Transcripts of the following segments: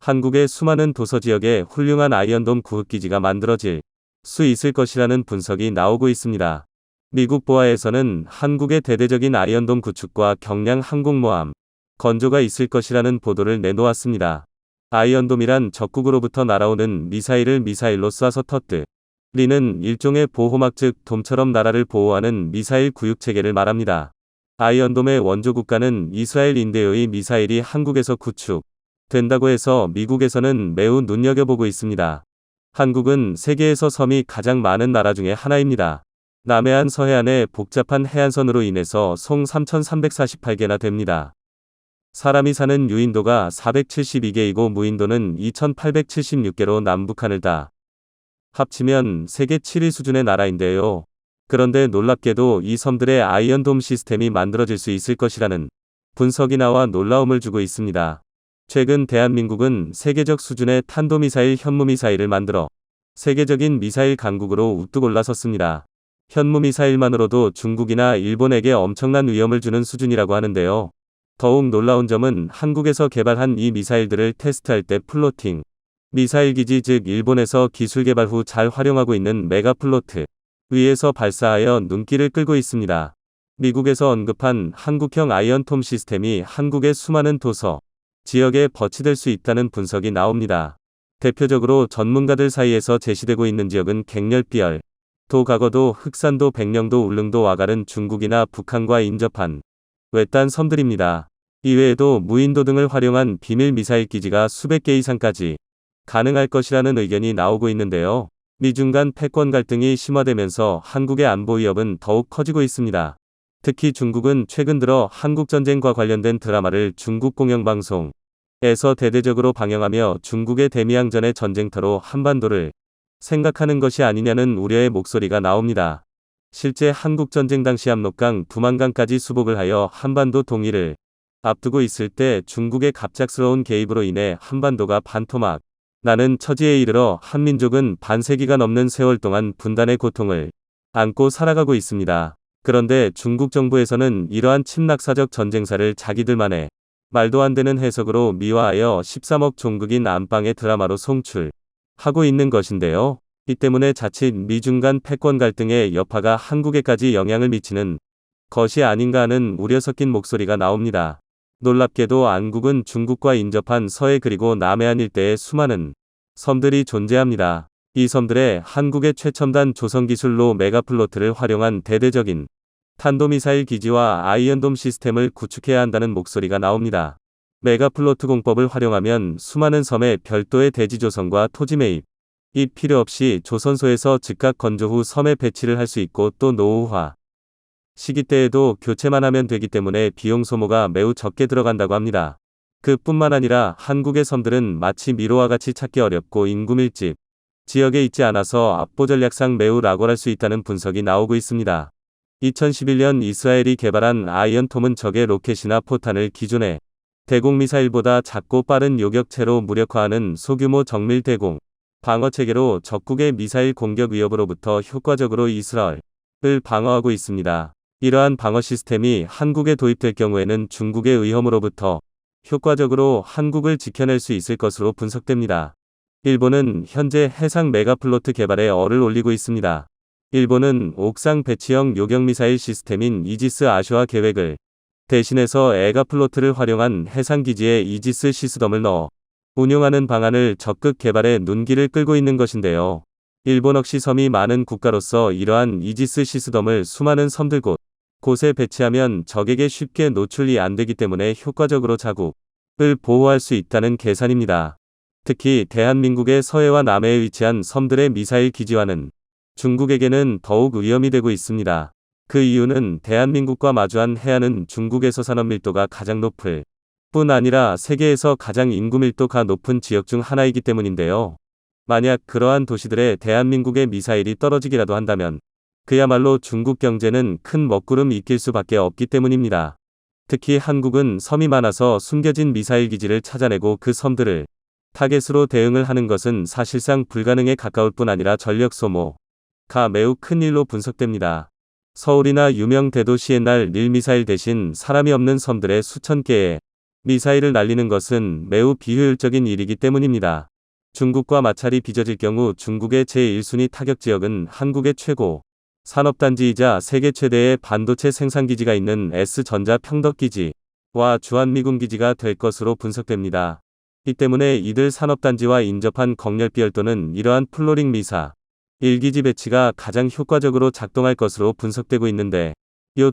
한국의 수많은 도서지역에 훌륭한 아이언돔 구획기지가 만들어질 수 있을 것이라는 분석이 나오고 있습니다. 미국 보아에서는 한국의 대대적인 아이언돔 구축과 경량 항공모함 건조가 있을 것이라는 보도를 내놓았습니다. 아이언돔이란 적국으로부터 날아오는 미사일을 미사일로 쏴서 터뜨리는 일종의 보호막, 즉 돔처럼 나라를 보호하는 미사일 구육체계를 말합니다. 아이언돔의 원조 국가는 이스라엘인데요. 이 미사일이 한국에서 구축된다고 해서 미국에서는 매우 눈여겨보고 있습니다. 한국은 세계에서 섬이 가장 많은 나라 중에 하나입니다. 남해안 서해안의 복잡한 해안선으로 인해서 송 3,348개나 됩니다. 사람이 사는 유인도가 472개이고 무인도는 2,876개로 남북한을 다 합치면 세계 7위 수준의 나라인데요. 그런데 놀랍게도 이 섬들의 아이언돔 시스템이 만들어질 수 있을 것이라는 분석이 나와 놀라움을 주고 있습니다. 최근 대한민국은 세계적 수준의 탄도미사일 현무미사일을 만들어 세계적인 미사일 강국으로 우뚝 올라섰습니다. 현무미사일만으로도 중국이나 일본에게 엄청난 위험을 주는 수준이라고 하는데요. 더욱 놀라운 점은 한국에서 개발한 이 미사일들을 테스트할 때 플로팅 미사일 기지, 즉 일본에서 기술 개발 후 잘 활용하고 있는 메가플로트 위에서 발사하여 눈길을 끌고 있습니다. 미국에서 언급한 한국형 아이언돔 시스템이 한국의 수많은 도서 지역에 배치될 수 있다는 분석이 나옵니다. 대표적으로 전문가들 사이에서 제시되고 있는 지역은 갱렬비열, 도가거도, 흑산도, 백령도, 울릉도, 와가른, 중국이나 북한과 인접한 외딴 섬들입니다. 이외에도 무인도 등을 활용한 비밀 미사일 기지가 수백 개 이상까지 가능할 것이라는 의견이 나오고 있는데요. 미중 간 패권 갈등이 심화되면서 한국의 안보 위협은 더욱 커지고 있습니다. 특히 중국은 최근 들어 한국전쟁과 관련된 드라마를 중국 공영방송에서 대대적으로 방영하며 중국의 대미양전의 전쟁터로 한반도를 생각하는 것이 아니냐는 우려의 목소리가 나옵니다. 실제 한국전쟁 당시 압록강, 두만강까지 수복을 하여 한반도 통일을 앞두고 있을 때 중국의 갑작스러운 개입으로 인해 한반도가 반토막 나는 처지에 이르러 한민족은 반세기가 넘는 세월 동안 분단의 고통을 안고 살아가고 있습니다. 그런데 중국 정부에서는 이러한 침략사적 전쟁사를 자기들만의 말도 안 되는 해석으로 미화하여 13억 종국인 안방의 드라마로 송출하고 있는 것인데요. 이 때문에 자칫 미중 간 패권 갈등의 여파가 한국에까지 영향을 미치는 것이 아닌가 하는 우려 섞인 목소리가 나옵니다. 놀랍게도 안국은 중국과 인접한 서해 그리고 남해안 일대에 수많은 섬들이 존재합니다. 이 섬들에 한국의 최첨단 조성기술로 메가플로트를 활용한 대대적인 탄도미사일 기지와 아이언돔 시스템을 구축해야 한다는 목소리가 나옵니다. 메가플로트 공법을 활용하면 수많은 섬에 별도의 대지 조성과 토지 매입이 필요 없이 조선소에서 즉각 건조 후 섬에 배치를 할 수 있고 또 노후화 시기 때에도 교체만 하면 되기 때문에 비용 소모가 매우 적게 들어간다고 합니다. 그뿐만 아니라 한국의 섬들은 마치 미로와 같이 찾기 어렵고 인구 밀집 지역에 있지 않아서 압보 전략상 매우 락월할 수 있다는 분석이 나오고 있습니다. 2011년 이스라엘이 개발한 아이언돔은 적의 로켓이나 포탄을 기존의 대공미사일보다 작고 빠른 요격체로 무력화하는 소규모 정밀 대공 방어체계로 적국의 미사일 공격 위협으로부터 효과적으로 이스라엘을 방어하고 있습니다. 이러한 방어 시스템이 한국에 도입될 경우에는 중국의 위험으로부터 효과적으로 한국을 지켜낼 수 있을 것으로 분석됩니다. 일본은 현재 해상 메가플로트 개발에 얼을 올리고 있습니다. 일본은 옥상 배치형 요격미사일 시스템인 이지스 아쇼아 계획을 대신해서 에가플로트를 활용한 해상기지에 이지스 시스템을 넣어 운용하는 방안을 적극 개발해 눈길을 끌고 있는 것인데요. 일본 역시 섬이 많은 국가로서 이러한 이지스 시스템을 수많은 섬들 곳에 배치하면 적에게 쉽게 노출이 안 되기 때문에 효과적으로 자국을 보호할 수 있다는 계산입니다. 특히 대한민국의 서해와 남해에 위치한 섬들의 미사일 기지와는 중국에게는 더욱 위험이 되고 있습니다. 그 이유는 대한민국과 마주한 해안은 중국에서 산업 밀도가 가장 높을 뿐 아니라 세계에서 가장 인구 밀도가 높은 지역 중 하나이기 때문인데요. 만약 그러한 도시들에 대한민국의 미사일이 떨어지기라도 한다면 그야말로 중국 경제는 큰 먹구름 이길 수밖에 없기 때문입니다. 특히 한국은 섬이 많아서 숨겨진 미사일 기지를 찾아내고 그 섬들을 타겟으로 대응을 하는 것은 사실상 불가능에 가까울 뿐 아니라 전력 소모가 매우 큰 일로 분석됩니다. 서울이나 유명 대도시 옛날 릴 미사일 대신 사람이 없는 섬들의 수천 개의 미사일을 날리는 것은 매우 비효율적인 일이기 때문입니다. 중국과 마찰이 빚어질 경우 중국의 제1순위 타격 지역은 한국의 최고 산업단지이자 세계 최대의 반도체 생산기지가 있는 S전자 평덕기지와 주한미군기지가 될 것으로 분석됩니다. 이 때문에 이들 산업단지와 인접한 걱렬비열도는 이러한 플로링 미사 일기지 배치가 가장 효과적으로 작동할 것으로 분석되고 있는데,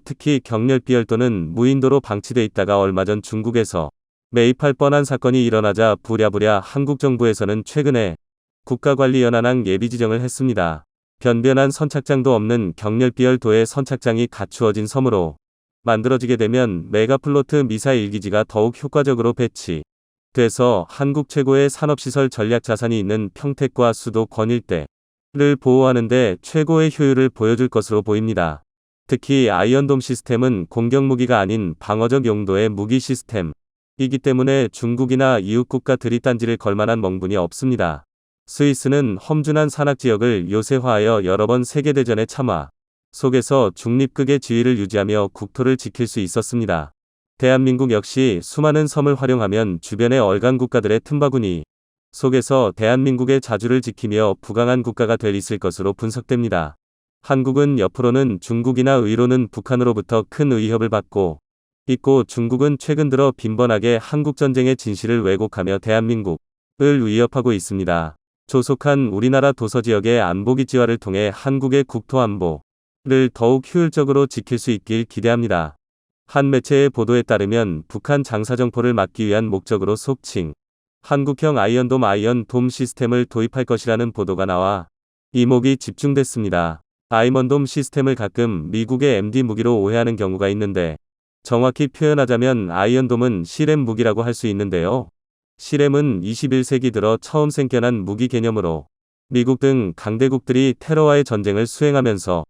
특히 경렬비열도는 무인도로 방치돼 있다가 얼마 전 중국에서 매입할 뻔한 사건이 일어나자 부랴부랴 한국 정부에서는 최근에 국가관리연한항 예비 지정을 했습니다. 변변한 선착장도 없는 경렬비열도의 선착장이 갖추어진 섬으로 만들어지게 되면 메가플로트 미사일 기지가 더욱 효과적으로 배치돼서 한국 최고의 산업시설 전략자산이 있는 평택과 수도 권일대를 보호하는 데 최고의 효율을 보여줄 것으로 보입니다. 특히 아이언돔 시스템은 공격무기가 아닌 방어적 용도의 무기 시스템이기 때문에 중국이나 이웃국가들이 딴지를 걸 만한 명분이 없습니다. 스위스는 험준한 산악지역을 요새화하여 여러 번 세계대전의 참화 속에서 중립국의 지위를 유지하며 국토를 지킬 수 있었습니다. 대한민국 역시 수많은 섬을 활용하면 주변의 얼간 국가들의 틈바구니 속에서 대한민국의 자주를 지키며 부강한 국가가 될 있을 것으로 분석됩니다. 한국은 옆으로는 중국이나 의로는 북한으로부터 큰 위협을 받고 있고, 중국은 최근 들어 빈번하게 한국전쟁의 진실을 왜곡하며 대한민국을 위협하고 있습니다. 조속한 우리나라 도서지역의 안보기지화를 통해 한국의 국토안보를 더욱 효율적으로 지킬 수 있길 기대합니다. 한 매체의 보도에 따르면 북한 장사정포를 막기 위한 목적으로 속칭 한국형 아이언돔 시스템을 도입할 것이라는 보도가 나와 이목이 집중됐습니다. 아이언돔 시스템을 가끔 미국의 MD 무기로 오해하는 경우가 있는데, 정확히 표현하자면 아이언돔은 실M 무기라고 할 수 있는데요. 실M은 21세기 들어 처음 생겨난 무기 개념으로 미국 등 강대국들이 테러와의 전쟁을 수행하면서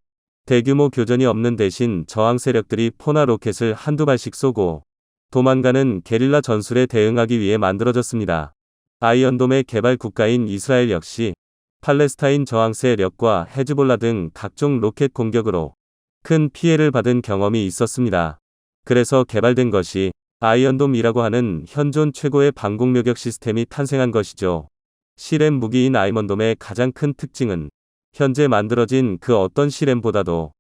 대규모 교전이 없는 대신 저항 세력들이 포나 로켓을 한두 발씩 쏘고 도망가는 게릴라 전술에 대응하기 위해 만들어졌습니다. 아이언돔의 개발 국가인 이스라엘 역시 팔레스타인 저항 세력과 헤즈볼라 등 각종 로켓 공격으로 큰 피해를 받은 경험이 있었습니다. 그래서 개발된 것이 아이언돔이라고 하는 현존 최고의 방공요격 시스템이 탄생한 것이죠. 실M 무기인 아이언돔의 가장 큰 특징은 현재 만들어진 그 어떤 실M보다도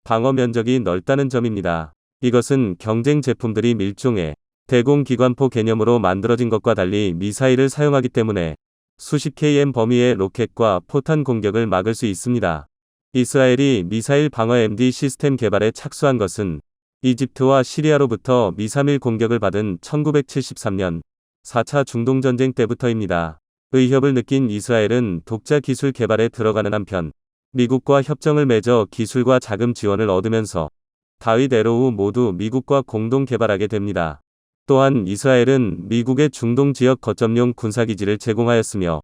방어 면적이 넓다는 점입니다. 이것은 경쟁 제품들이 밀종의 대공기관포 개념으로 만들어진 것과 달리 미사일을 사용하기 때문에 수십 km 범위의 로켓과 포탄 공격을 막을 수 있습니다. 이스라엘이 미사일 방어 MD 시스템 개발에 착수한 것은 이집트와 시리아로부터 미사일 공격을 받은 1973년 4차 중동전쟁 때부터입니다. 위협을 느낀 이스라엘은 독자 기술 개발에 들어가는 한편 미국과 협정을 맺어 기술과 자금 지원을 얻으면서 다윗 에로우 모두 미국과 공동 개발하게 됩니다. 또한 이스라엘은 미국의 중동 지역 거점용 군사기지를 제공하였으며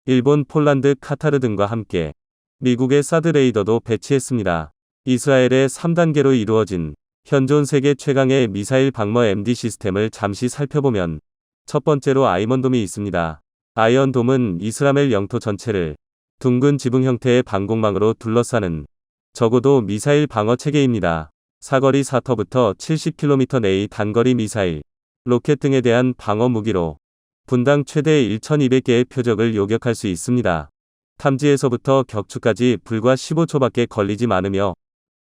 일본, 폴란드, 카타르 등과 함께 미국의 사드 레이더도 배치했습니다. 이스라엘의 3단계로 이루어진 현존 세계 최강의 미사일 방어 MD 시스템을 잠시 살펴보면, 첫 번째로 아이언돔이 있습니다. 아이언돔은 이스라엘 영토 전체를 둥근 지붕 형태의 방공망으로 둘러싸는 적어도 미사일 방어 체계입니다. 사거리 4터부터 70km 내의 단거리 미사일, 로켓 등에 대한 방어 무기로 분당 최대 1200개의 표적을 요격할 수 있습니다. 탐지에서부터 격추까지 불과 15초밖에 걸리지 않으며,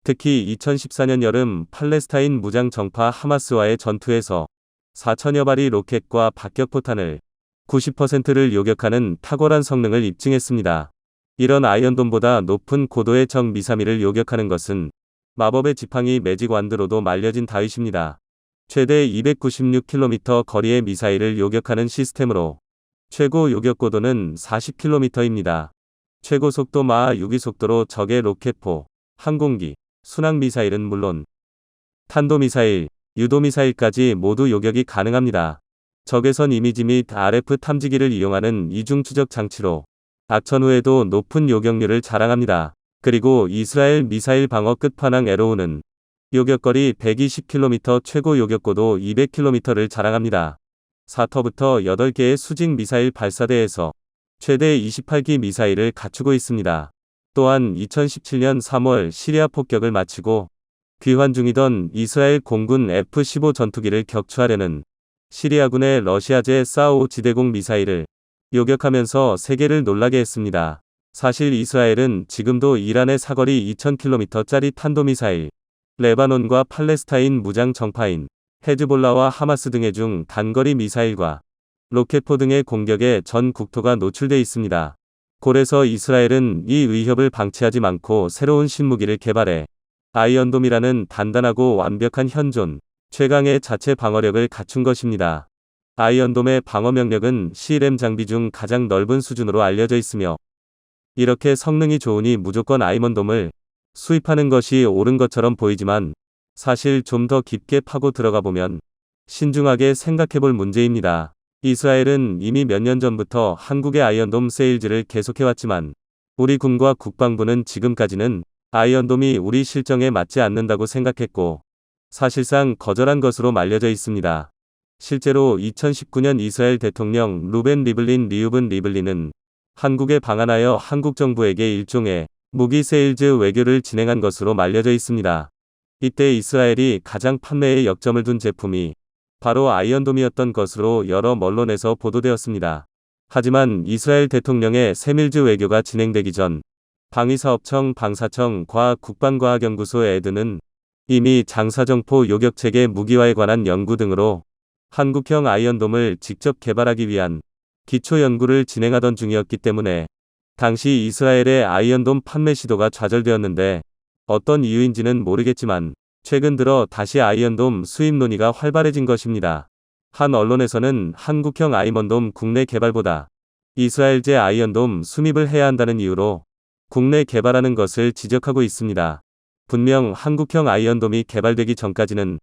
특히 2014년 여름 팔레스타인 무장 정파 하마스와의 전투에서 4천여 발의 로켓과 박격포탄을 90%를 요격하는 탁월한 성능을 입증했습니다. 이런 아이언돔보다 높은 고도의 적 미사일을 요격하는 것은 마법의 지팡이 매직 완드로도 말려진 다윗입니다. 최대 296km 거리의 미사일을 요격하는 시스템으로 최고 요격 고도는 40km입니다. 최고 속도 마하 6의 속도로 적의 로켓포, 항공기, 순항미사일은 물론 탄도미사일, 유도미사일까지 모두 요격이 가능합니다. 적외선 이미지 및 RF 탐지기를 이용하는 이중 추적 장치로 악천 후에도 높은 요격률을 자랑합니다. 그리고 이스라엘 미사일 방어 끝판왕 에로우는 요격거리 120km, 최고 요격고도 200km를 자랑합니다. 4터부터 8개의 수직 미사일 발사대에서 최대 28기 미사일을 갖추고 있습니다. 또한 2017년 3월 시리아 폭격을 마치고 귀환 중이던 이스라엘 공군 F-15 전투기를 격추하려는 시리아군의 러시아제 사오 지대공 미사일을 요격하면서 세계를 놀라게 했습니다. 사실 이스라엘은 지금도 이란의 사거리 2000km짜리 탄도미사일, 레바논과 팔레스타인 무장 정파인, 헤즈볼라와 하마스 등의 중 단거리 미사일과 로켓포 등의 공격에 전 국토가 노출돼 있습니다. 그래서 이스라엘은 이 위협을 방치하지 않고 새로운 신무기를 개발해 아이언돔이라는 단단하고 완벽한 현존, 최강의 자체 방어력을 갖춘 것입니다. 아이언돔의 방어 명력은 CLM 장비 중 가장 넓은 수준으로 알려져 있으며 이렇게 성능이 좋으니 무조건 아이언돔을 수입하는 것이 옳은 것처럼 보이지만 사실 좀 더 깊게 파고 들어가 보면 신중하게 생각해 볼 문제입니다. 이스라엘은 이미 몇 년 전부터 한국의 아이언돔 세일즈를 계속해왔지만 우리 군과 국방부는 지금까지는 아이언돔이 우리 실정에 맞지 않는다고 생각했고 사실상 거절한 것으로 말려져 있습니다. 실제로 2019년 이스라엘 대통령 루벤 리블린은 한국에 방한하여 한국 정부에게 일종의 무기 세일즈 외교를 진행한 것으로 말려져 있습니다. 이때 이스라엘이 가장 판매에 역점을 둔 제품이 바로 아이언돔이었던 것으로 여러 언론에서 보도되었습니다. 하지만 이스라엘 대통령의 세밀즈 외교가 진행되기 전 방위사업청, 방사청, 과학국방과학연구소 에드는 이미 장사정포 요격체계 무기화에 관한 연구 등으로 한국형 아이언돔을 직접 개발하기 위한 기초 연구를 진행하던 중이었기 때문에 당시 이스라엘의 아이언돔 판매 시도가 좌절되었는데 어떤 이유인지는 모르겠지만 최근 들어 다시 아이언돔 수입 논의가 활발해진 것입니다. 한 언론에서는 한국형 아이언돔 국내 개발보다 이스라엘제 아이언돔 수입을 해야 한다는 이유로 국내 개발하는 것을 지적하고 있습니다. 분명 한국형 아이언돔이 개발되기 전까지는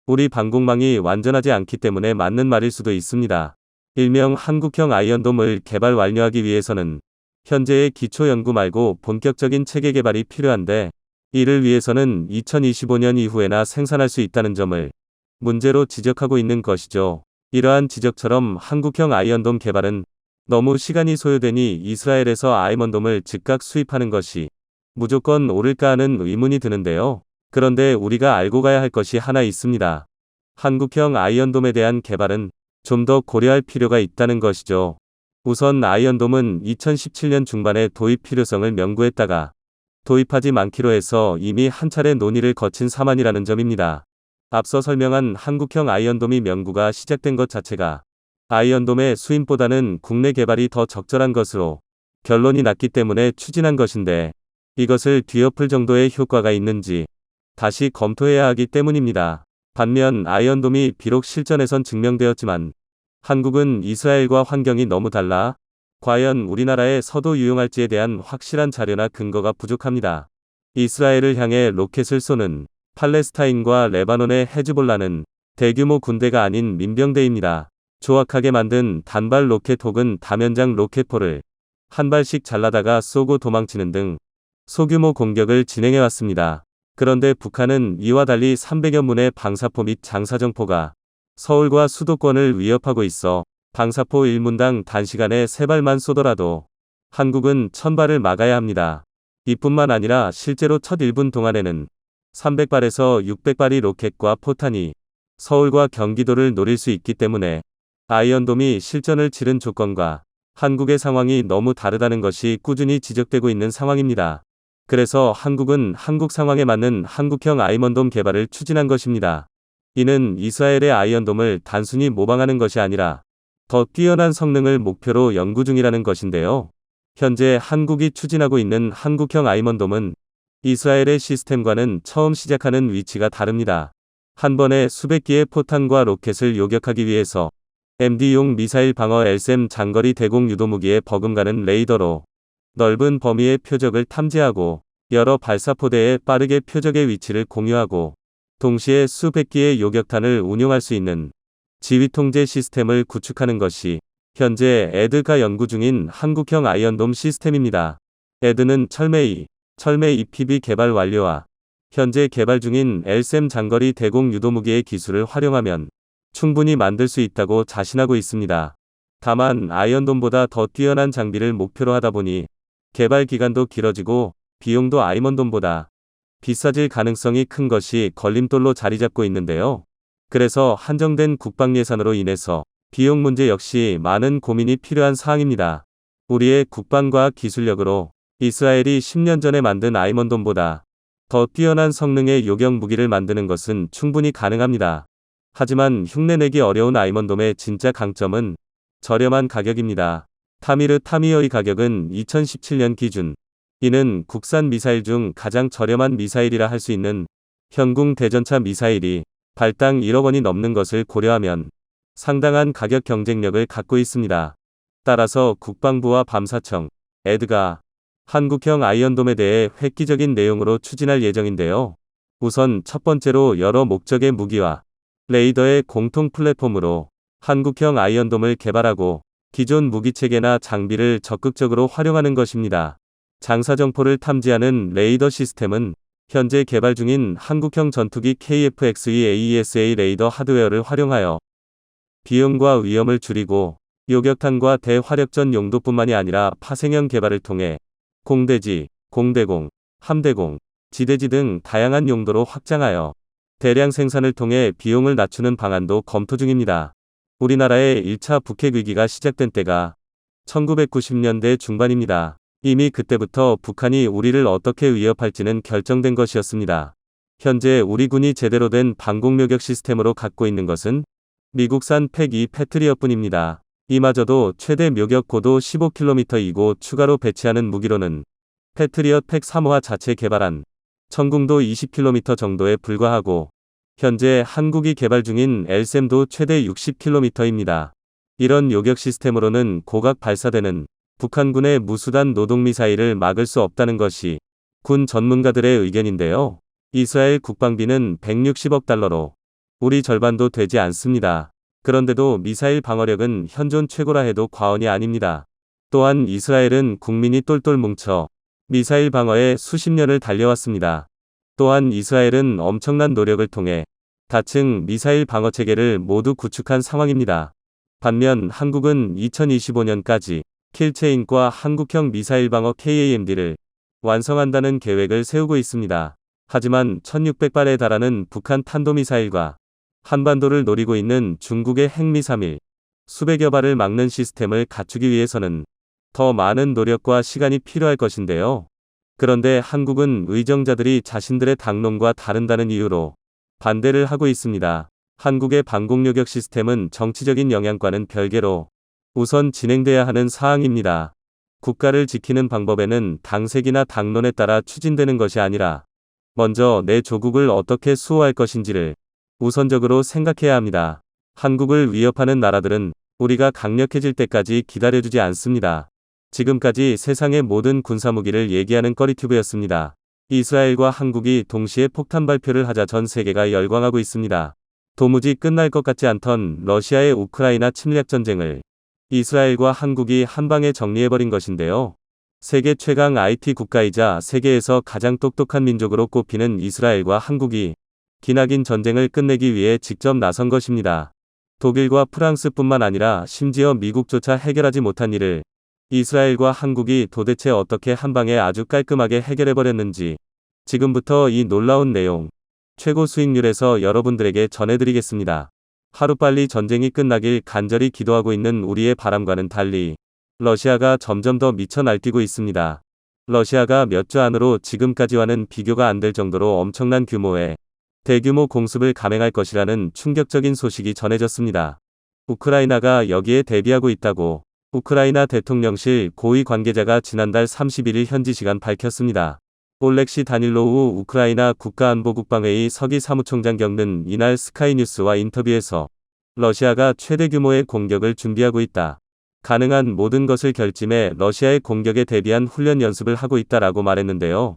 우리 방공망이 완전하지 않기 때문에 맞는 말일 수도 있습니다. 일명 한국형 아이언돔을 개발 완료하기 위해서는 현재의 기초 연구 말고 본격적인 체계 개발이 필요한데 이를 위해서는 2025년 이후에나 생산할 수 있다는 점을 문제로 지적하고 있는 것이죠. 이러한 지적처럼 한국형 아이언돔 개발은 너무 시간이 소요되니 이스라엘에서 아이언돔을 즉각 수입하는 것이 무조건 옳을까 하는 의문이 드는데요. 그런데 우리가 알고 가야 할 것이 하나 있습니다. 한국형 아이언돔에 대한 개발은 좀 더 고려할 필요가 있다는 것이죠. 우선 아이언돔은 2017년 중반에 도입 필요성을 명구했다가 도입하지 않기로 해서 이미 한 차례 논의를 거친 사안이라는 점입니다. 앞서 설명한 한국형 아이언돔이 명구가 시작된 것 자체가 아이언돔의 수입보다는 국내 개발이 더 적절한 것으로 결론이 났기 때문에 추진한 것인데 이것을 뒤엎을 정도의 효과가 있는지 다시 검토해야 하기 때문입니다. 반면 아이언돔이 비록 실전에선 증명되었지만 한국은 이스라엘과 환경이 너무 달라 과연 우리나라에 서도 유용할지에 대한 확실한 자료나 근거가 부족합니다. 이스라엘을 향해 로켓을 쏘는 팔레스타인과 레바논의 헤즈볼라는 대규모 군대가 아닌 민병대입니다. 조악하게 만든 단발 로켓 혹은 다면장 로켓포를 한 발씩 잘라다가 쏘고 도망치는 등 소규모 공격을 진행해왔습니다. 그런데 북한은 이와 달리 300여 문의 방사포 및 장사정포가 서울과 수도권을 위협하고 있어 방사포 1문당 단시간에 3발만 쏘더라도 한국은 1000발을 막아야 합니다. 이뿐만 아니라 실제로 첫 1분 동안에는 300발에서 600발이 로켓과 포탄이 서울과 경기도를 노릴 수 있기 때문에 아이언돔이 실전을 치른 조건과 한국의 상황이 너무 다르다는 것이 꾸준히 지적되고 있는 상황입니다. 그래서 한국은 한국 상황에 맞는 한국형 아이언돔 개발을 추진한 것입니다. 이는 이스라엘의 아이언돔을 단순히 모방하는 것이 아니라 더 뛰어난 성능을 목표로 연구 중이라는 것인데요. 현재 한국이 추진하고 있는 한국형 아이언돔은 이스라엘의 시스템과는 처음 시작하는 위치가 다릅니다. 한 번에 수백 개의 포탄과 로켓을 요격하기 위해서 MD용 미사일 방어 LSM 장거리 대공 유도무기에 버금가는 레이더로 넓은 범위의 표적을 탐지하고 여러 발사포대에 빠르게 표적의 위치를 공유하고 동시에 수백 개의 요격탄을 운용할 수 있는 지휘통제 시스템을 구축하는 것이 현재 에드가 연구 중인 한국형 아이언돔 시스템입니다. 에드는 철매 EPB 개발 완료와 현재 개발 중인 LSM 장거리 대공 유도무기의 기술을 활용하면 충분히 만들 수 있다고 자신하고 있습니다. 다만 아이언돔보다 더 뛰어난 장비를 목표로 하다 보니 개발 기간도 길어지고 비용도 아이언돔보다 비싸질 가능성이 큰 것이 걸림돌로 자리 잡고 있는데요. 그래서 한정된 국방 예산으로 인해서 비용 문제 역시 많은 고민이 필요한 사항입니다. 우리의 국방과학 기술력으로 이스라엘이 10년 전에 만든 아이언돔보다 더 뛰어난 성능의 요격 무기를 만드는 것은 충분히 가능합니다. 하지만 흉내내기 어려운 아이언돔의 진짜 강점은 저렴한 가격입니다. 타미르 타미어의 가격은 2017년 기준. 이는 국산 미사일 중 가장 저렴한 미사일이라 할 수 있는 현궁 대전차 미사일이 발당 1억 원이 넘는 것을 고려하면 상당한 가격 경쟁력을 갖고 있습니다. 따라서 국방부와 밤사청, 에드가 한국형 아이언돔에 대해 획기적인 내용으로 추진할 예정인데요. 우선 첫 번째로 여러 목적의 무기와 레이더의 공통 플랫폼으로 한국형 아이언돔을 개발하고 기존 무기체계나 장비를 적극적으로 활용하는 것입니다. 장사정포를 탐지하는 레이더 시스템은 현재 개발 중인 한국형 전투기 KF-XE AESA 레이더 하드웨어를 활용하여 비용과 위험을 줄이고 요격탄과 대화력전 용도뿐만이 아니라 파생형 개발을 통해 공대지, 공대공, 함대공, 지대지 등 다양한 용도로 확장하여 대량 생산을 통해 비용을 낮추는 방안도 검토 중입니다. 우리나라의 1차 북핵 위기가 시작된 때가 1990년대 중반입니다. 이미 그때부터 북한이 우리를 어떻게 위협할지는 결정된 것이었습니다. 현재 우리 군이 제대로 된 방공요격 시스템으로 갖고 있는 것은 미국산 팩2 패트리엇뿐입니다. 이마저도 최대 묘격 고도 15km이고 추가로 배치하는 무기로는 패트리엇 팩3화 자체 개발한 천궁도 20km 정도에 불과하고 현재 한국이 개발 중인 LSAM도 최대 60km입니다. 이런 요격 시스템으로는 고각 발사되는 북한군의 무수단 노동미사일을 막을 수 없다는 것이 군 전문가들의 의견인데요. 이스라엘 국방비는 160억 달러로 우리 절반도 되지 않습니다. 그런데도 미사일 방어력은 현존 최고라 해도 과언이 아닙니다. 또한 이스라엘은 국민이 똘똘 뭉쳐 미사일 방어에 수십 년을 달려왔습니다. 또한 이스라엘은 엄청난 노력을 통해 다층 미사일 방어 체계를 모두 구축한 상황입니다. 반면 한국은 2025년까지 킬체인과 한국형 미사일 방어 KAMD를 완성한다는 계획을 세우고 있습니다. 하지만 1600발에 달하는 북한 탄도미사일과 한반도를 노리고 있는 중국의 핵미사일 수백여 발을 막는 시스템을 갖추기 위해서는 더 많은 노력과 시간이 필요할 것인데요. 그런데 한국은 의정자들이 자신들의 당론과 다른다는 이유로 반대를 하고 있습니다. 한국의 방공요격 시스템은 정치적인 영향과는 별개로 우선 진행돼야 하는 사항입니다. 국가를 지키는 방법에는 당색이나 당론에 따라 추진되는 것이 아니라 먼저 내 조국을 어떻게 수호할 것인지를 우선적으로 생각해야 합니다. 한국을 위협하는 나라들은 우리가 강력해질 때까지 기다려주지 않습니다. 지금까지 세상의 모든 군사무기를 얘기하는 꺼리튜브였습니다. 이스라엘과 한국이 동시에 폭탄 발표를 하자 전 세계가 열광하고 있습니다. 도무지 끝날 것 같지 않던 러시아의 우크라이나 침략 전쟁을 이스라엘과 한국이 한방에 정리해버린 것인데요. 세계 최강 IT 국가이자 세계에서 가장 똑똑한 민족으로 꼽히는 이스라엘과 한국이 기나긴 전쟁을 끝내기 위해 직접 나선 것입니다. 독일과 프랑스뿐만 아니라 심지어 미국조차 해결하지 못한 일을 이스라엘과 한국이 도대체 어떻게 한방에 아주 깔끔하게 해결해버렸는지 지금부터 이 놀라운 내용 최고 수익률에서 여러분들에게 전해드리겠습니다. 하루빨리 전쟁이 끝나길 간절히 기도하고 있는 우리의 바람과는 달리 러시아가 점점 더 미쳐 날뛰고 있습니다. 러시아가 몇 주 안으로 지금까지와는 비교가 안 될 정도로 엄청난 규모의 대규모 공습을 감행할 것이라는 충격적인 소식이 전해졌습니다. 우크라이나가 여기에 대비하고 있다고 우크라이나 대통령실 고위 관계자가 지난달 31일 현지 시간 밝혔습니다. 올렉시 다닐로우 우크라이나 국가안보국방회의 서기 사무총장 겪는 이날 스카이뉴스와 인터뷰에서 러시아가 최대 규모의 공격을 준비하고 있다. 가능한 모든 것을 결심해 러시아의 공격에 대비한 훈련 연습을 하고 있다라고 말했는데요.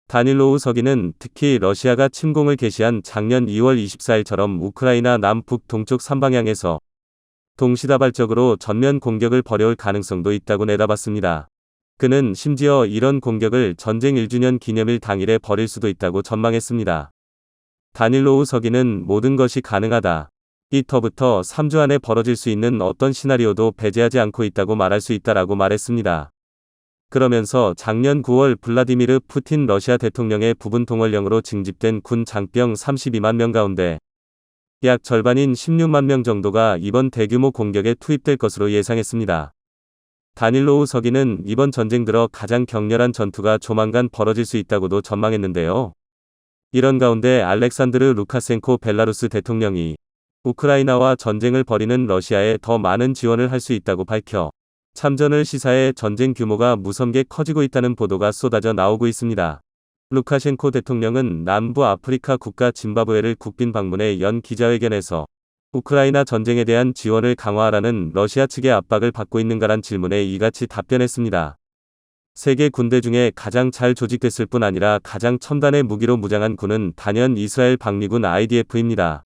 다닐로우 서기는 특히 러시아가 침공을 개시한 작년 2월 24일처럼 우크라이나 남북 동쪽 3방향에서 동시다발적으로 전면 공격을 벌여올 가능성도 있다고 내다봤습니다. 그는 심지어 이런 공격을 전쟁 1주년 기념일 당일에 벌일 수도 있다고 전망했습니다. 다닐로우 서기는 모든 것이 가능하다. 이터부터 3주 안에 벌어질 수 있는 어떤 시나리오도 배제하지 않고 있다고 말할 수 있다라고 말했습니다. 그러면서 작년 9월 블라디미르 푸틴 러시아 대통령의 부분 동원령으로 징집된 군 장병 32만 명 가운데 약 절반인 16만 명 정도가 이번 대규모 공격에 투입될 것으로 예상했습니다. 다닐로우 서기는 이번 전쟁 들어 가장 격렬한 전투가 조만간 벌어질 수 있다고도 전망했는데요. 이런 가운데 알렉산드르 루카셴코 벨라루스 대통령이 우크라이나와 전쟁을 벌이는 러시아에 더 많은 지원을 할 수 있다고 밝혀 참전을 시사해 전쟁 규모가 무섭게 커지고 있다는 보도가 쏟아져 나오고 있습니다. 루카셴코 대통령은 남부 아프리카 국가 짐바브웨를 국빈 방문해 연 기자회견에서 우크라이나 전쟁에 대한 지원을 강화하라는 러시아 측의 압박을 받고 있는가란 질문에 이같이 답변했습니다. 세계 군대 중에 가장 잘 조직됐을 뿐 아니라 가장 첨단의 무기로 무장한 군은 단연 이스라엘 방위군 IDF입니다.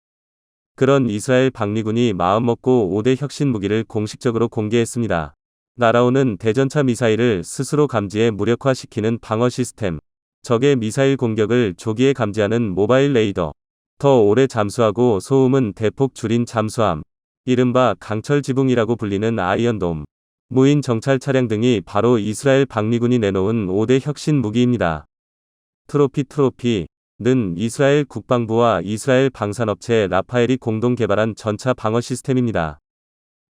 그런 이스라엘 방위군이 마음먹고 5대 혁신 무기를 공식적으로 공개했습니다. 날아오는 대전차 미사일을 스스로 감지해 무력화시키는 방어 시스템, 적의 미사일 공격을 조기에 감지하는 모바일 레이더, 더 오래 잠수하고 소음은 대폭 줄인 잠수함, 이른바 강철 지붕이라고 불리는 아이언돔, 무인 정찰 차량 등이 바로 이스라엘 방위군이 내놓은 5대 혁신 무기입니다. 트로피는 이스라엘 국방부와 이스라엘 방산업체 라파엘이 공동 개발한 전차 방어 시스템입니다.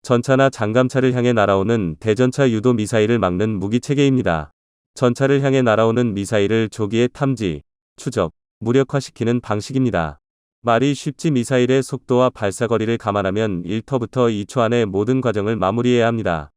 전차나 장감차를 향해 날아오는 대전차 유도 미사일을 막는 무기체계입니다. 전차를 향해 날아오는 미사일을 조기에 탐지, 추적, 무력화시키는 방식입니다. 말이 쉽지 미사일의 속도와 발사거리를 감안하면 1터부터 2초 안에 모든 과정을 마무리해야 합니다.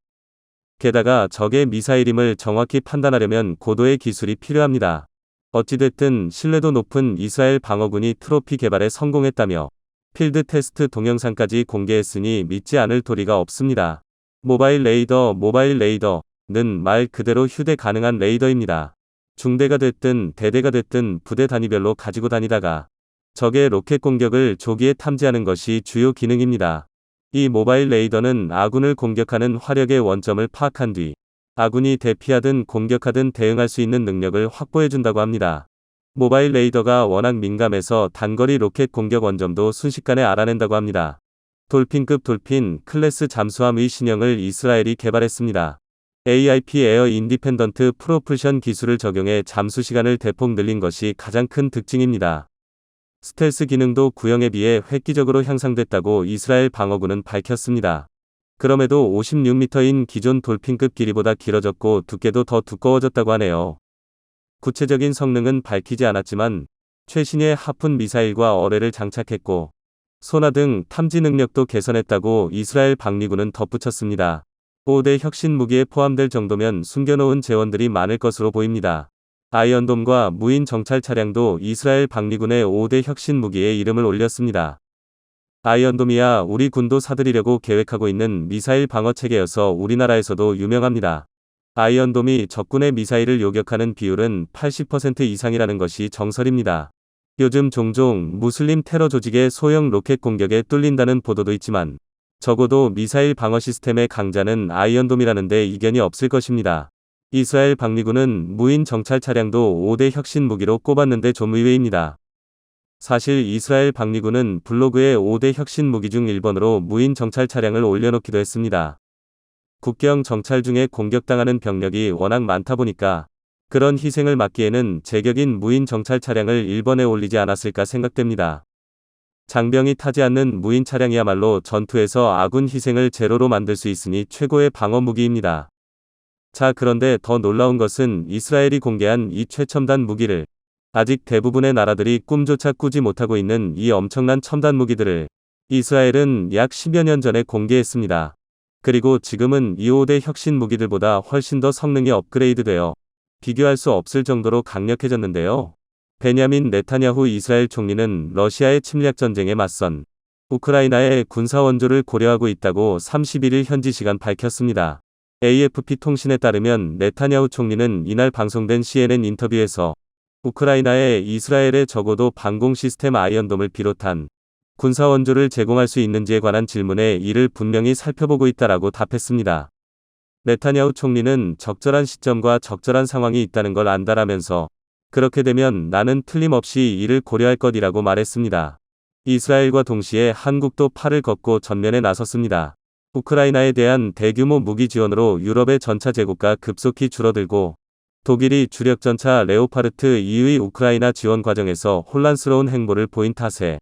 게다가 적의 미사일임을 정확히 판단하려면 고도의 기술이 필요합니다. 어찌됐든 신뢰도 높은 이스라엘 방어군이 트로피 개발에 성공했다며 필드 테스트 동영상까지 공개했으니 믿지 않을 도리가 없습니다. 모바일 레이더는 말 그대로 휴대 가능한 레이더입니다. 중대가 됐든 대대가 됐든 부대 단위별로 가지고 다니다가 적의 로켓 공격을 조기에 탐지하는 것이 주요 기능입니다. 이 모바일 레이더는 아군을 공격하는 화력의 원점을 파악한 뒤 아군이 대피하든 공격하든 대응할 수 있는 능력을 확보해준다고 합니다. 모바일 레이더가 워낙 민감해서 단거리 로켓 공격 원점도 순식간에 알아낸다고 합니다. 돌핀급 돌핀 클래스 잠수함의 신형을 이스라엘이 개발했습니다. AIP 에어 인디펜던트 프로플션 기술을 적용해 잠수 시간을 대폭 늘린 것이 가장 큰 특징입니다. 스텔스 기능도 구형에 비해 획기적으로 향상됐다고 이스라엘 방어군은 밝혔습니다. 그럼에도 56m인 기존 돌핀급 길이보다 길어졌고 두께도 더 두꺼워졌다고 하네요. 구체적인 성능은 밝히지 않았지만 최신의 하푼 미사일과 어뢰를 장착했고 소나 등 탐지 능력도 개선했다고 이스라엘 방위군은 덧붙였습니다. 5대 혁신 무기에 포함될 정도면 숨겨놓은 재원들이 많을 것으로 보입니다. 아이언돔과 무인 정찰 차량도 이스라엘 방위군의 5대 혁신 무기에 이름을 올렸습니다. 아이언돔이야 우리 군도 사들이려고 계획하고 있는 미사일 방어 체계여서 우리나라에서도 유명합니다. 아이언돔이 적군의 미사일을 요격하는 비율은 80% 이상이라는 것이 정설입니다. 요즘 종종 무슬림 테러 조직의 소형 로켓 공격에 뚫린다는 보도도 있지만 적어도 미사일 방어 시스템의 강자는 아이언돔이라는데 이견이 없을 것입니다. 이스라엘 방위군은 무인 정찰 차량도 5대 혁신 무기로 꼽았는데 좀 의외입니다. 사실 이스라엘 방위군은 블로그에 5대 혁신 무기 중 1번으로 무인 정찰 차량을 올려놓기도 했습니다. 국경 정찰 중에 공격당하는 병력이 워낙 많다 보니까 그런 희생을 막기에는 제격인 무인 정찰 차량을 1번에 올리지 않았을까 생각됩니다. 장병이 타지 않는 무인 차량이야말로 전투에서 아군 희생을 제로로 만들 수 있으니 최고의 방어 무기입니다. 자, 그런데 더 놀라운 것은 이스라엘이 공개한 이 최첨단 무기를 아직 대부분의 나라들이 꿈조차 꾸지 못하고 있는 이 엄청난 첨단 무기들을 이스라엘은 약 10여 년 전에 공개했습니다. 그리고 지금은 이 5대 혁신 무기들보다 훨씬 더 성능이 업그레이드되어 비교할 수 없을 정도로 강력해졌는데요. 베냐민 네타냐후 이스라엘 총리는 러시아의 침략 전쟁에 맞선 우크라이나의 군사 원조를 고려하고 있다고 31일 현지 시간 밝혔습니다. AFP 통신에 따르면 네타냐후 총리는 이날 방송된 CNN 인터뷰에서 우크라이나에 이스라엘의 적어도 방공 시스템 아이언돔을 비롯한 군사 원조를 제공할 수 있는지에 관한 질문에 이를 분명히 살펴보고 있다라고 답했습니다. 네타냐후 총리는 적절한 시점과 적절한 상황이 있다는 걸 안다라면서 그렇게 되면 나는 틀림없이 이를 고려할 것이라고 말했습니다. 이스라엘과 동시에 한국도 팔을 걷고 전면에 나섰습니다. 우크라이나에 대한 대규모 무기 지원으로 유럽의 전차 재고가 급속히 줄어들고 독일이 주력 전차 레오파르트 2의 우크라이나 지원 과정에서 혼란스러운 행보를 보인 탓에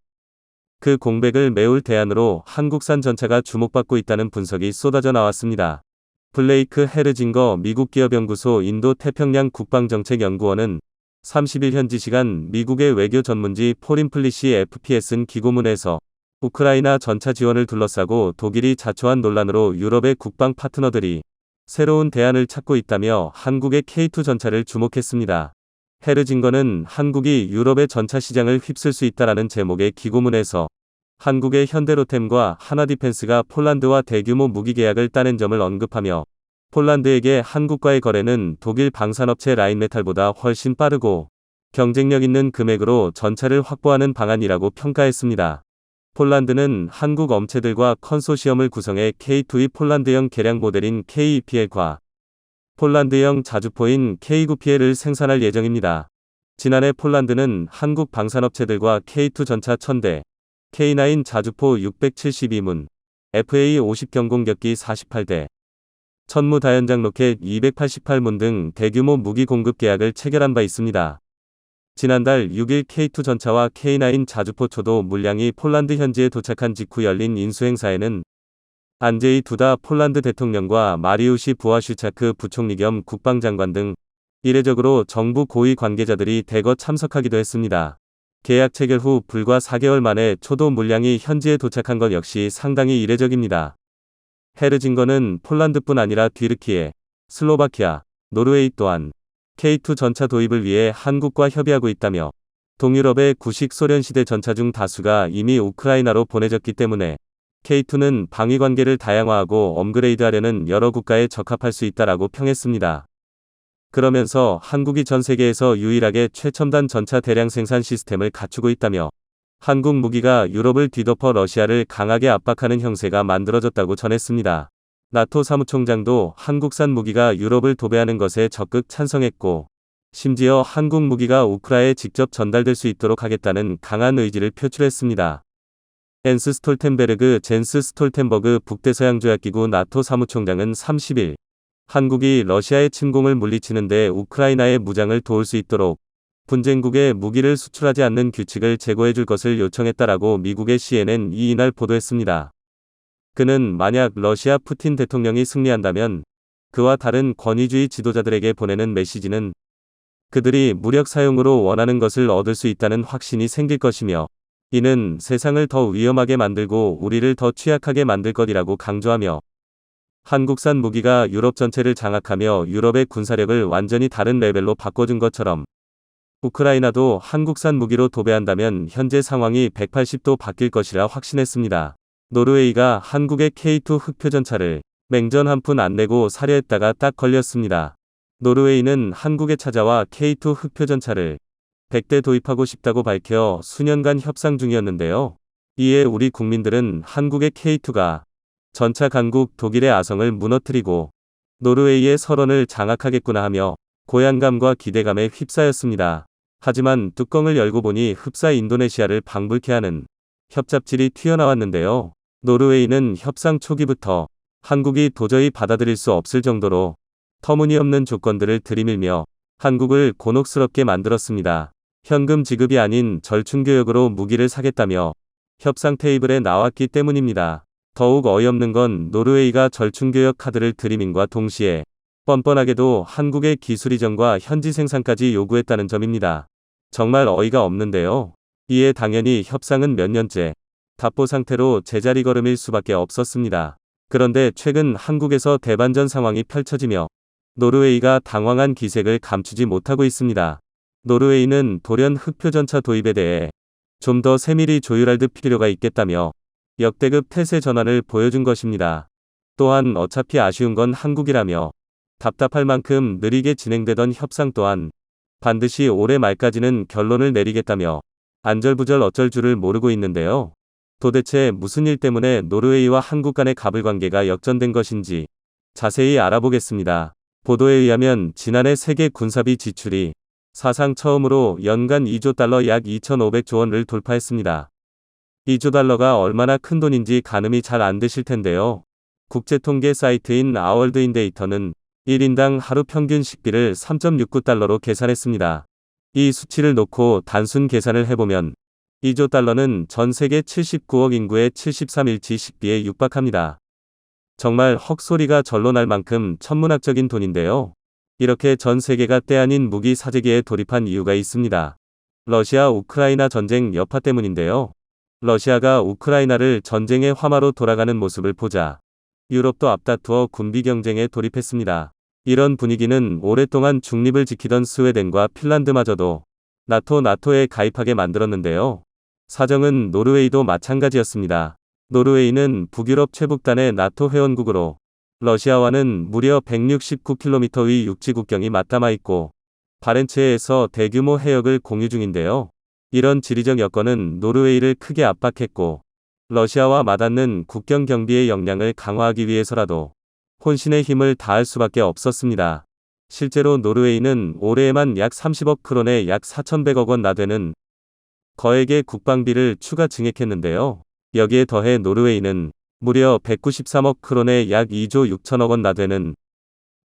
그 공백을 메울 대안으로 한국산 전차가 주목받고 있다는 분석이 쏟아져 나왔습니다. 블레이크 헤르징거 미국 기업연구소 인도-태평양 국방정책연구원은 30일 현지 시간 미국의 외교 전문지 포린플리시 FPSN 기고문에서 우크라이나 전차 지원을 둘러싸고 독일이 자초한 논란으로 유럽의 국방 파트너들이 새로운 대안을 찾고 있다며 한국의 K2 전차를 주목했습니다. 헤르징거는 한국이 유럽의 전차 시장을 휩쓸 수 있다라는 제목의 기고문에서 한국의 현대로템과 하나디펜스가 폴란드와 대규모 무기 계약을 따낸 점을 언급하며 폴란드에게 한국과의 거래는 독일 방산업체 라인메탈보다 훨씬 빠르고 경쟁력 있는 금액으로 전차를 확보하는 방안이라고 평가했습니다. 폴란드는 한국 업체들과 컨소시엄을 구성해 K2의 폴란드형 개량 모델인 K2PL과 폴란드형 자주포인 K9PL을 생산할 예정입니다. 지난해 폴란드는 한국 방산업체들과 K2 전차 1000대, K9 자주포 672문, FA50 경공격기 48대, 천무 다연장 로켓 288문 등 대규모 무기 공급 계약을 체결한 바 있습니다. 지난달 6일 K2 전차와 K9 자주포 초도 물량이 폴란드 현지에 도착한 직후 열린 인수행사에는 안제이 두다 폴란드 대통령과 마리우시 부아슈차크 부총리 겸 국방장관 등 이례적으로 정부 고위 관계자들이 대거 참석하기도 했습니다. 계약 체결 후 불과 4개월 만에 초도 물량이 현지에 도착한 것 역시 상당히 이례적입니다. 헤르징거는 폴란드뿐 아니라 튀르키예, 슬로바키아, 노르웨이 또한 K2 전차 도입을 위해 한국과 협의하고 있다며 동유럽의 구식 소련시대 전차 중 다수가 이미 우크라이나로 보내졌기 때문에 K2는 방위 관계를 다양화하고 업그레이드하려는 여러 국가에 적합할 수 있다라고 평했습니다. 그러면서 한국이 전 세계에서 유일하게 최첨단 전차 대량 생산 시스템을 갖추고 있다며 한국 무기가 유럽을 뒤덮어 러시아를 강하게 압박하는 형세가 만들어졌다고 전했습니다. 나토 사무총장도 한국산 무기가 유럽을 도배하는 것에 적극 찬성했고 심지어 한국 무기가 우크라이나에 직접 전달될 수 있도록 하겠다는 강한 의지를 표출했습니다. 젠스 스톨텐버그 북대서양조약기구 나토 사무총장은 30일 한국이 러시아의 침공을 물리치는 데 우크라이나의 무장을 도울 수 있도록 분쟁국에 무기를 수출하지 않는 규칙을 제고해 줄 것을 요청했다라고 미국의 CNN이 이날 보도했습니다. 그는 만약 러시아 푸틴 대통령이 승리한다면 그와 다른 권위주의 지도자들에게 보내는 메시지는 그들이 무력 사용으로 원하는 것을 얻을 수 있다는 확신이 생길 것이며 이는 세상을 더 위험하게 만들고 우리를 더 취약하게 만들 것이라고 강조하며 한국산 무기가 유럽 전체를 장악하며 유럽의 군사력을 완전히 다른 레벨로 바꿔준 것처럼 우크라이나도 한국산 무기로 도배한다면 현재 상황이 180도 바뀔 것이라 확신했습니다. 노르웨이가 한국의 K2 흑표전차를 맹전 한 푼 안 내고 사려 했다가 딱 걸렸습니다. 노르웨이는 한국에 찾아와 K2 흑표전차를 100대 도입하고 싶다고 밝혀 수년간 협상 중이었는데요. 이에 우리 국민들은 한국의 K2가 전차 강국 독일의 아성을 무너뜨리고 노르웨이의 설원을 장악하겠구나 하며 고향감과 기대감에 휩싸였습니다. 하지만 뚜껑을 열고 보니 흡사 인도네시아를 방불케 하는 협잡질이 튀어나왔는데요. 노르웨이는 협상 초기부터 한국이 도저히 받아들일 수 없을 정도로 터무니없는 조건들을 들이밀며 한국을 곤혹스럽게 만들었습니다. 현금 지급이 아닌 절충교역으로 무기를 사겠다며 협상 테이블에 나왔기 때문입니다. 더욱 어이없는 건 노르웨이가 절충교역 카드를 들이민과 동시에 뻔뻔하게도 한국의 기술 이전과 현지 생산까지 요구했다는 점입니다. 정말 어이가 없는데요. 이에 당연히 협상은 몇 년째 답보 상태로 제자리 걸음일 수밖에 없었습니다. 그런데 최근 한국에서 대반전 상황이 펼쳐지며 노르웨이가 당황한 기색을 감추지 못하고 있습니다. 노르웨이는 돌연 흑표전차 도입에 대해 좀 더 세밀히 조율할 필요가 있겠다며 역대급 태세 전환을 보여준 것입니다. 또한 어차피 아쉬운 건 한국이라며 답답할 만큼 느리게 진행되던 협상 또한 반드시 올해 말까지는 결론을 내리겠다며 안절부절 어쩔 줄을 모르고 있는데요. 도대체 무슨 일 때문에 노르웨이와 한국 간의 가불관계가 역전된 것인지 자세히 알아보겠습니다. 보도에 의하면 지난해 세계 군사비 지출이 사상 처음으로 연간 2조 달러 약 2,500조 원을 돌파했습니다. 2조 달러가 얼마나 큰 돈인지 가늠이 잘 안 되실 텐데요. 국제통계 사이트인 아월드인데이터는 1인당 하루 평균 식비를 3.69달러로 계산했습니다. 이 수치를 놓고 단순 계산을 해보면 2조 달러는 전 세계 79억 인구의 73일치 식비에 육박합니다. 정말 헉소리가 절로 날 만큼 천문학적인 돈인데요. 이렇게 전 세계가 때 아닌 무기 사재기에 돌입한 이유가 있습니다. 러시아 우크라이나 전쟁 여파 때문인데요. 러시아가 우크라이나를 전쟁의 화마로 돌아가는 모습을 보자 유럽도 앞다투어 군비 경쟁에 돌입했습니다. 이런 분위기는 오랫동안 중립을 지키던 스웨덴과 핀란드마저도 나토에 가입하게 만들었는데요. 사정은 노르웨이도 마찬가지였습니다. 노르웨이는 북유럽 최북단의 나토 회원국으로 러시아와는 무려 169km의 육지 국경이 맞닿아 있고 바렌츠해에서 대규모 해역을 공유 중인데요. 이런 지리적 여건은 노르웨이를 크게 압박했고 러시아와 맞닿는 국경 경비의 역량을 강화하기 위해서라도 혼신의 힘을 다할 수밖에 없었습니다. 실제로 노르웨이는 올해에만 약 30억 크론에 약 4,100억 원 나되는 거액의 국방비를 추가 증액했는데요. 여기에 더해 노르웨이는 무려 193억 크론에 약 2조 6천억 원 나되는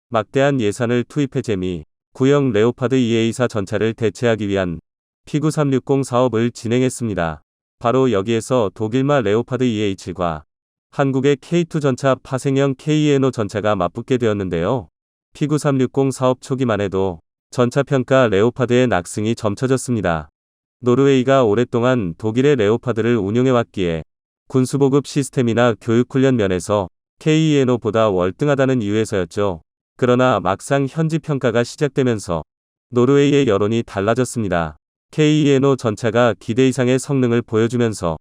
막대한 예산을 투입해 제미 구형 레오파드 EA4 전차를 대체하기 위한 피구 360 사업을 진행했습니다. 바로 여기에서 독일마 레오파드 EA7과 한국의 K2 전차 파생형 KENO 전차가 맞붙게 되었는데요. 피구 360 사업 초기만 해도 전차 평가 레오파드의 낙승이 점쳐졌습니다. 노르웨이가 오랫동안 독일의 레오파드를 운용해왔기에 군수보급 시스템이나 교육훈련 면에서 KENO보다 월등하다는 이유에서였죠. 그러나 막상 현지 평가가 시작되면서 노르웨이의 여론이 달라졌습니다. KENO 전차가 기대 이상의 성능을 보여주면서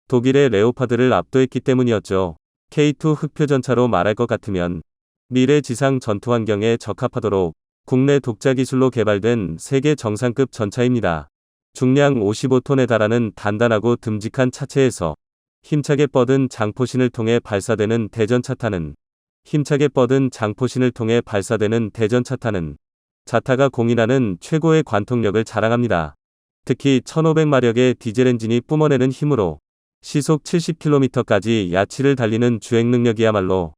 독일의 레오파드를 압도했기 때문이었죠. K2 흑표 전차로 말할 것 같으면 미래 지상 전투 환경에 적합하도록 국내 독자 기술로 개발된 세계 정상급 전차입니다. 중량 55톤에 달하는 단단하고 듬직한 차체에서 힘차게 뻗은 장포신을 통해 발사되는 대전차탄은 자타가 공인하는 최고의 관통력을 자랑합니다. 특히 1500마력의 디젤 엔진이 뿜어내는 힘으로 시속 70km까지 야치를 달리는 주행 능력이야말로